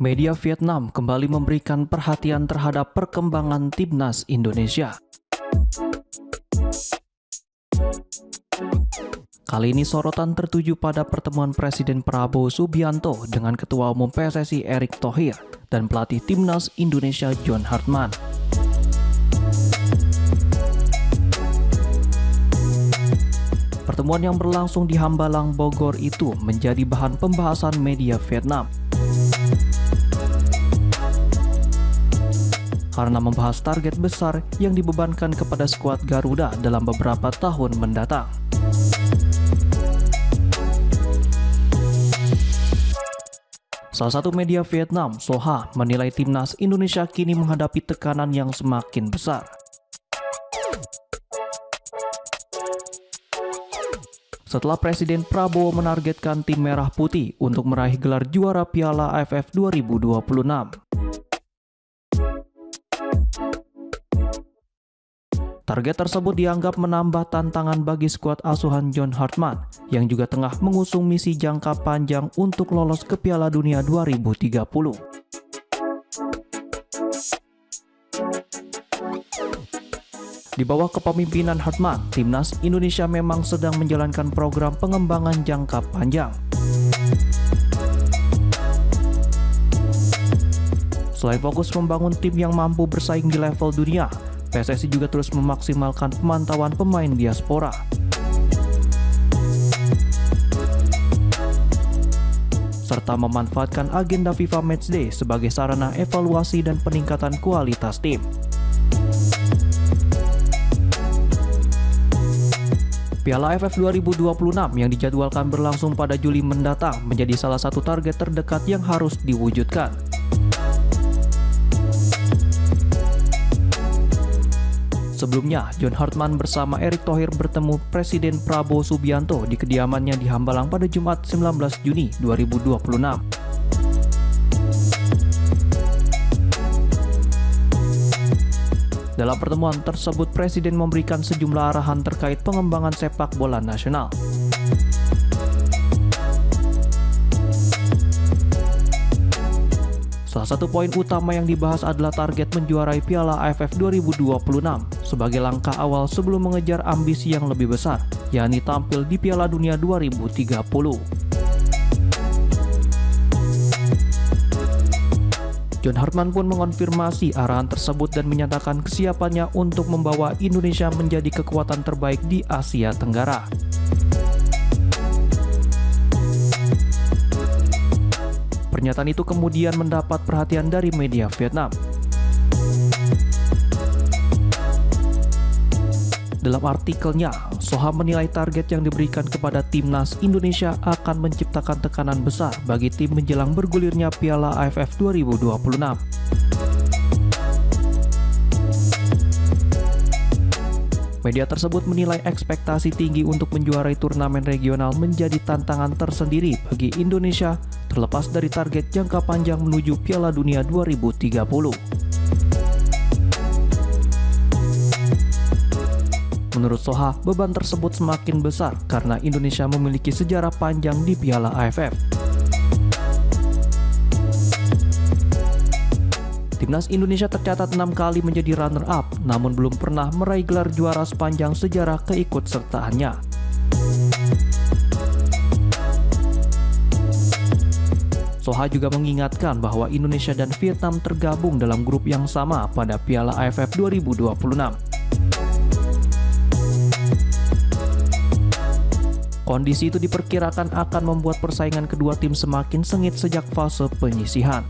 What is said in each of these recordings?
Media Vietnam kembali memberikan perhatian terhadap perkembangan timnas Indonesia. Kali ini sorotan tertuju pada pertemuan Presiden Prabowo Subianto dengan Ketua Umum PSSI Erick Thohir dan pelatih timnas Indonesia John Hartman. Pertemuan yang berlangsung di Hambalang, Bogor itu menjadi bahan pembahasan media Vietnam. Karena membahas target besar yang dibebankan kepada skuad Garuda dalam beberapa tahun mendatang. Salah satu media Vietnam, Soha, menilai timnas Indonesia kini menghadapi tekanan yang semakin besar. Setelah Presiden Prabowo menargetkan tim Merah Putih untuk meraih gelar juara Piala AFF 2026. Target tersebut dianggap menambah tantangan bagi skuad asuhan John Hartman yang juga tengah mengusung misi jangka panjang untuk lolos ke Piala Dunia 2030. Di bawah kepemimpinan Hartman, timnas Indonesia memang sedang menjalankan program pengembangan jangka panjang. Selain fokus membangun tim yang mampu bersaing di level dunia, PSSI juga terus memaksimalkan pemantauan pemain diaspora. Serta memanfaatkan agenda FIFA Matchday sebagai sarana evaluasi dan peningkatan kualitas tim. Piala AFF 2026 yang dijadwalkan berlangsung pada Juli mendatang menjadi salah satu target terdekat yang harus diwujudkan. Sebelumnya, John Hartman bersama Erick Thohir bertemu Presiden Prabowo Subianto di kediamannya di Hambalang pada Jumat 19 Juni 2026. Dalam pertemuan tersebut, Presiden memberikan sejumlah arahan terkait pengembangan sepak bola nasional. Salah satu poin utama yang dibahas adalah target menjuarai Piala AFF 2026 sebagai langkah awal sebelum mengejar ambisi yang lebih besar, yakni tampil di Piala Dunia 2030. John Hartman pun mengonfirmasi arahan tersebut dan menyatakan kesiapannya untuk membawa Indonesia menjadi kekuatan terbaik di Asia Tenggara. Pernyataan itu kemudian mendapat perhatian dari media Vietnam. Dalam artikelnya, Soha menilai target yang diberikan kepada timnas Indonesia akan menciptakan tekanan besar bagi tim menjelang bergulirnya Piala AFF 2026. Media tersebut menilai ekspektasi tinggi untuk menjuarai turnamen regional menjadi tantangan tersendiri bagi Indonesia, terlepas dari target jangka panjang menuju Piala Dunia 2030. Menurut Soha, beban tersebut semakin besar karena Indonesia memiliki sejarah panjang di Piala AFF. Timnas Indonesia tercatat 6 kali menjadi runner-up, namun belum pernah meraih gelar juara sepanjang sejarah keikutsertaannya. Soha juga mengingatkan bahwa Indonesia dan Vietnam tergabung dalam grup yang sama pada Piala AFF 2026. Kondisi itu diperkirakan akan membuat persaingan kedua tim semakin sengit sejak fase penyisihan.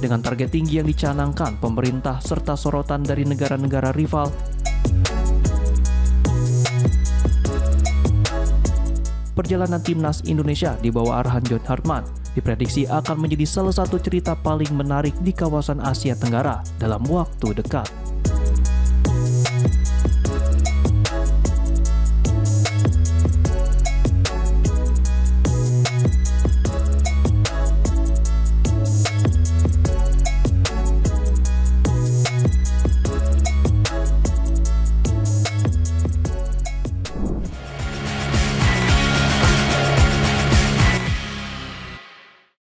Dengan target tinggi yang dicanangkan pemerintah serta sorotan dari negara-negara rival, perjalanan timnas Indonesia di bawah arahan John Hartman diprediksi akan menjadi salah satu cerita paling menarik di kawasan Asia Tenggara dalam waktu dekat.